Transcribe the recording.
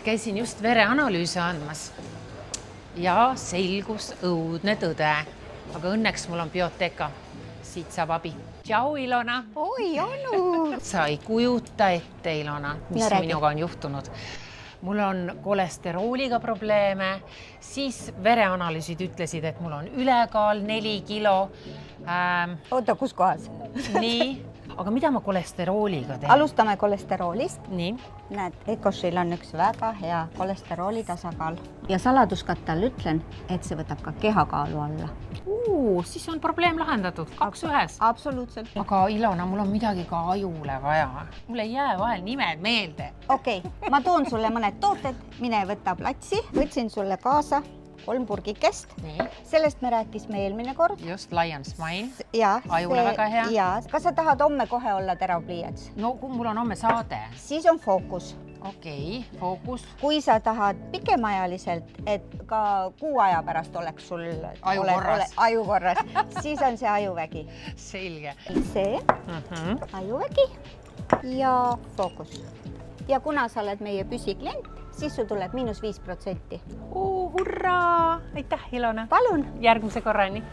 käisin just vereanalüüsi andmas ja selgus õudne tõde. Aga õnneks mul on Bioteca. Siit saab abi. Tšau, Ilona! Oi, Anu! Sa ei kujuta ette, Ilona, mis minuga on juhtunud. Mul on kolesterooliga probleeme, siis vereanalüüsid ütlesid, et mul on ülekaal 4 kilo. Oota, kus kohas? Nii, aga mida ma kolesterooliga teen? Alustame kolesteroolist. Nii. Näed, Ecoshil on üks väga hea kolesterooli tasakaal. Ja saladuskattal ütlen, et see võtab ka kehakaalu alla. Siis on probleem lahendatud, 2 ühes. Absoluutselt. Aga Ilona, mul on midagi ka ajule vaja. Mul ei jää vahel nimed meelde. Okei, ma toon sulle mõned tooted, mine võta platsi. Võtsin sulle kaasa 3 purgikest. Nii. Sellest me rääkisime eelmine kord. Just, Lion Smile. Ja, Ajule väga hea. Ja, kas sa tahad homme kohe olla terav pliiats? No, kui mul on homme saade. Siis on fookus. Okei, fookus. Kui sa tahad pikemaajaliselt, et ka kuu aja pärast oleks sul aju korras, siis on see ajuvägi. Selge. See ajuvägi ja fookus. Ja kuna sa oled meie püsiklient, siis sul tuleb -5%. Hurraa! Aitäh, Ilona! Palun! Järgmise korrani!